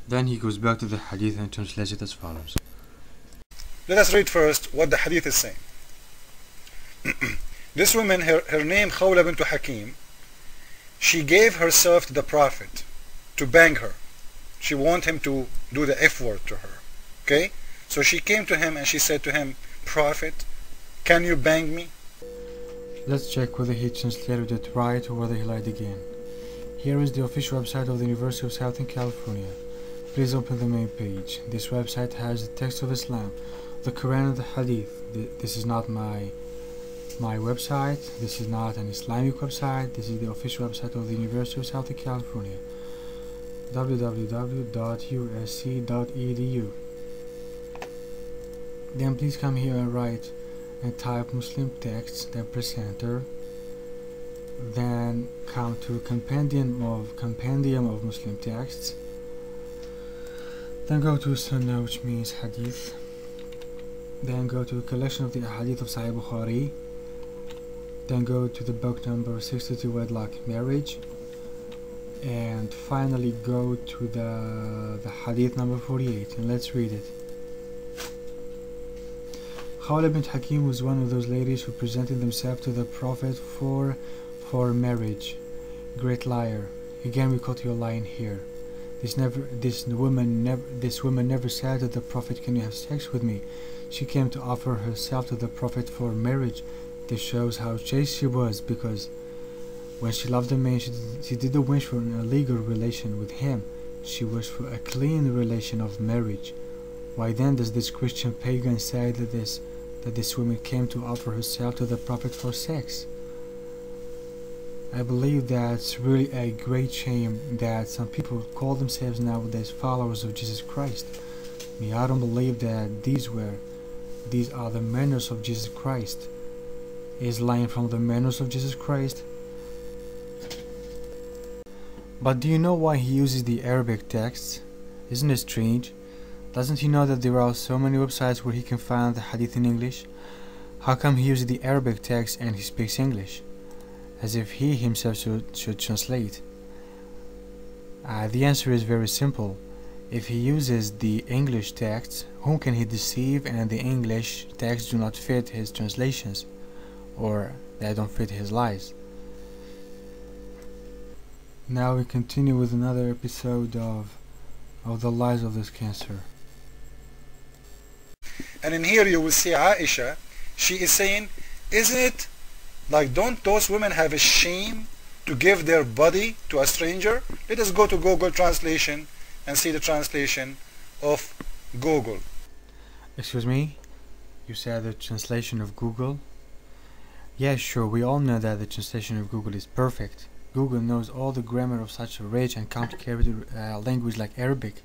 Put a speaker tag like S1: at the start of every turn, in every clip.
S1: Then he goes back to the hadith and translates it as follows.
S2: Let us read first what the hadith is saying. This woman, her name Khawla bint Hakim, she gave herself to the Prophet to bang her. She wanted him to do the F word to her. Okay? So she came to him and she said to him, Prophet, can you bang me?
S3: Let's check whether he translated it right or whether he lied again. Here is the official website of the University of Southern California. Please open the main page. This website has the text of Islam, the Quran and the Hadith. This is not my website. This is not an Islamic website. This is the official website of the University of Southern California. www.usc.edu. Then please come here and write and type Muslim texts, then press enter. Then come to compendium of Muslim texts. Then go to Sunnah, which means Hadith. Then go to a collection of the Hadith of Sahih Bukhari. Then go to the book number 62, Wedlock Marriage. And finally go to the Hadith number 48, and let's read it. Khawla bint Hakim was one of those ladies who presented themselves to the Prophet for marriage. Great liar. Again, we caught you lying here. This woman never said to the Prophet, can you have sex with me? She came to offer herself to the Prophet for marriage. This shows how chaste she was, because when she loved a man, she didn't wish for an illegal relation with him. She wished for a clean relation of marriage. Why then does this Christian pagan say that this woman came to offer herself to the Prophet for sex? I believe that's really a great shame that some people call themselves nowadays followers of Jesus Christ. I don't believe that these are the manners of Jesus Christ. Is lying from the manners of Jesus Christ? But do you know why he uses the Arabic texts? Isn't it strange? Doesn't he know that there are so many websites where he can find the hadith in English? How come he uses the Arabic text and he speaks English? As if he himself should translate. The answer is very simple. If he uses the English texts, whom can he deceive, and the English texts do not fit his translations, or they don't fit his lies? Now we continue with another episode of the lies of this cancer.
S2: And in here you will see Aisha, she is saying, isn't it like, don't those women have a shame to give their body to a stranger? Let us go to Google Translation and see the translation of Google.
S3: Excuse me? You said the translation of Google? Yeah, sure, we all know that the translation of Google is perfect. Google knows all the grammar of such a rich and complicated language like Arabic.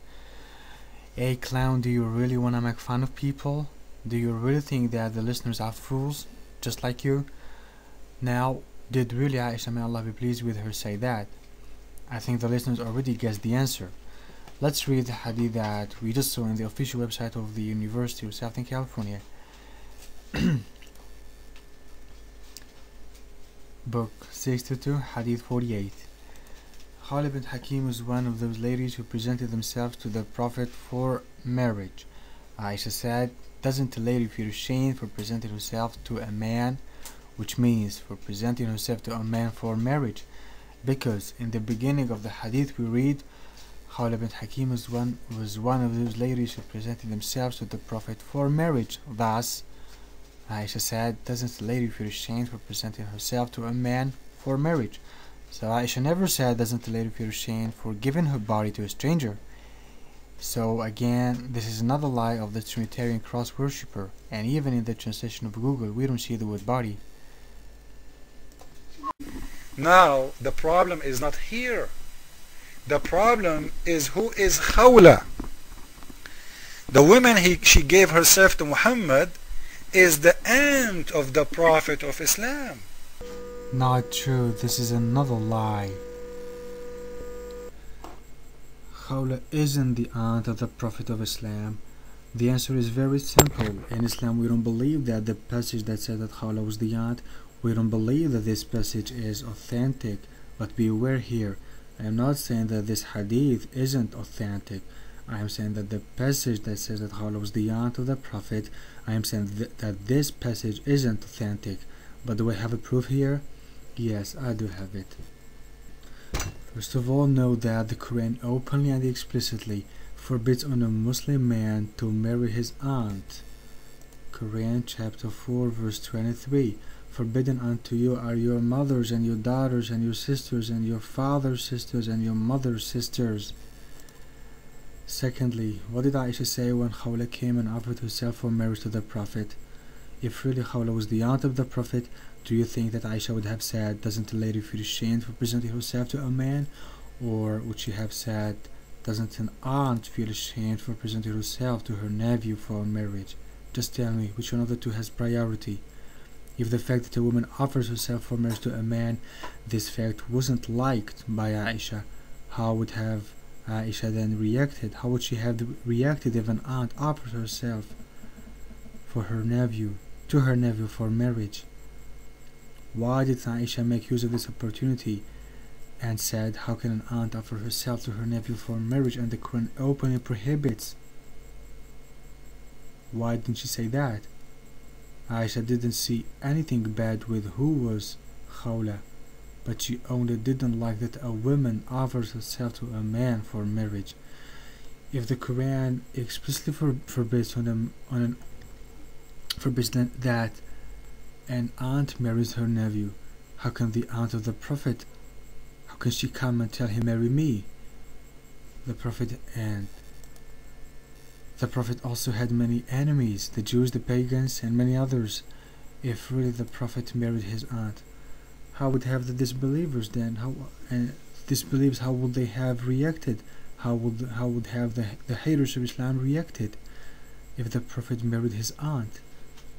S3: Hey clown, do you really want to make fun of people? Do you really think that the listeners are fools, just like you? Now, did really Aisha, may Allah be pleased with her, say that? I think the listeners already guessed the answer. Let's read the hadith that we just saw on the official website of the University of Southern California. Book 62, Hadith 48. Khawla bint Hakim was one of those ladies who presented themselves to the Prophet for marriage. Aisha said, doesn't the lady feel ashamed for presenting herself to a man? Which means for presenting herself to a man for marriage. Because in the beginning of the hadith we read, Khawla bint Hakim was one of those ladies who presented themselves to the Prophet for marriage. Thus, Aisha said, doesn't the lady feel ashamed for presenting herself to a man for marriage? So Aisha never said, doesn't the lady feel ashamed for giving her body to a stranger? So again, this is another lie of the Trinitarian cross worshipper, and even in the translation of Google we don't see the word body.
S2: Now the problem is not here. The problem is, who is Khawla? The woman she gave herself to Muhammad is the aunt of the Prophet of Islam.
S3: Not true, this is another lie. Khawla isn't the aunt of the Prophet of Islam. The answer is very simple. In Islam we don't believe that the passage that said that Khawla was the aunt, we don't believe that this passage is authentic. But beware here, I am not saying that this hadith isn't authentic. I am saying that the passage that says that Khawla was the aunt of the Prophet, I am saying that this passage isn't authentic. But do I have a proof here? Yes, I do have it. First of all, know that the Quran openly and explicitly forbids on a Muslim man to marry his aunt. Quran chapter 4 verse 23. Forbidden unto you are your mothers and your daughters and your sisters and your father's sisters and your mother's sisters. Secondly, what did Aisha say when Khawla came and offered herself for marriage to the Prophet? If really Khawla was the aunt of the Prophet, do you think that Aisha would have said, doesn't a lady feel ashamed for presenting herself to a man? Or would she have said, doesn't an aunt feel ashamed for presenting herself to her nephew for marriage? Just tell me, which one of the two has priority? If the fact that a woman offers herself for marriage to a man, this fact wasn't liked by Aisha, how would have Aisha then reacted? How would she have reacted if an aunt offered herself for her nephew, to her nephew for marriage? Why did Aisha make use of this opportunity and said, how can an aunt offer herself to her nephew for marriage, and the Quran openly prohibits? Why didn't she say that? Aisha didn't see anything bad with who was Khawla, but she only didn't like that a woman offers herself to a man for marriage. If the Quran explicitly forbids that an aunt marries her nephew, how can the aunt of the Prophet, how can she come and tell him, marry me? The Prophet also had many enemies, the Jews, the pagans, and many others. If really the Prophet married his aunt, how would have the disbelievers then? How would they have reacted? How would have the haters of Islam reacted if the Prophet married his aunt?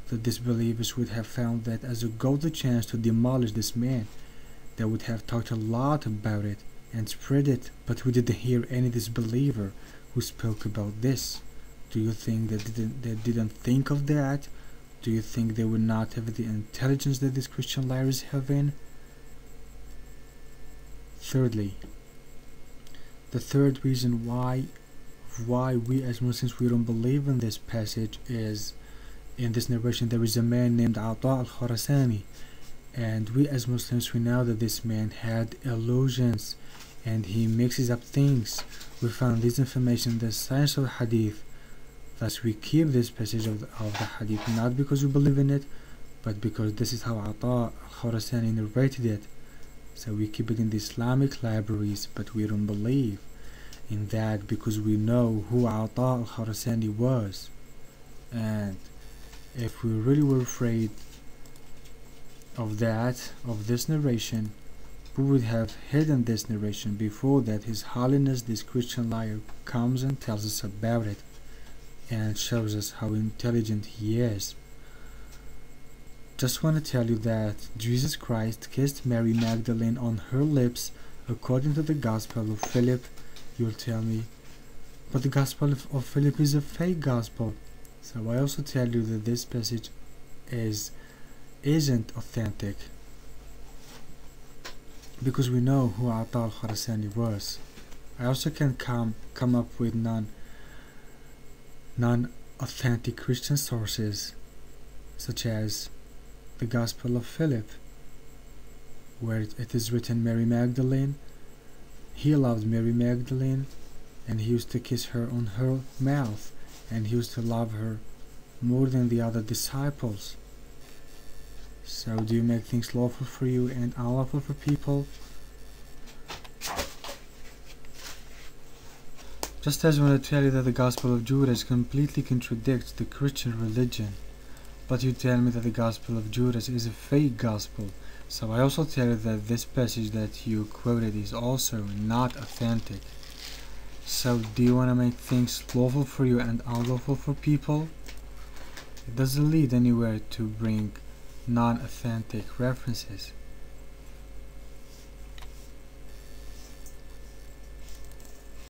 S3: The disbelievers would have found that as a golden chance to demolish this man. They would have talked a lot about it and spread it, but we didn't hear any disbeliever who spoke about this. Do you think they didn't think of that? Do you think they would not have the intelligence that these Christian liars have in? Thirdly, the third reason why we as Muslims we don't believe in this passage is, in this narration there is a man named Ata al-Khurasani, and we as Muslims we know that this man had illusions and he mixes up things. We found this information in the science of Hadith. Thus we keep this passage of the Hadith not because we believe in it, but because this is how Ata al-Khurasani narrated it. So we keep it in the Islamic libraries, but we don't believe in that because we know who Ata al-Khurasani was. And if we really were afraid of this narration, we would have hidden this narration before that His Holiness, this Christian liar, comes and tells us about it and shows us how intelligent he is. Just want to tell you that Jesus Christ kissed Mary Magdalene on her lips according to the Gospel of Philip. You'll tell me, but the Gospel of Philip is a fake gospel. So I also tell you that this passage isn't authentic because we know who Ata al-Khurasani was. I also can come up with non-authentic Christian sources, such as the Gospel of Philip, where it is written Mary Magdalene, he loved Mary Magdalene and he used to kiss her on her mouth, and he used to love her more than the other disciples. So do you make things lawful for you and unlawful for people? Just as I want to tell you that the Gospel of Judas completely contradicts the Christian religion, but you tell me that the Gospel of Judas is a fake gospel, so I also tell you that this passage that you quoted is also not authentic. So do you want to make things lawful for you and unlawful for people? It doesn't lead anywhere to bring non-authentic references.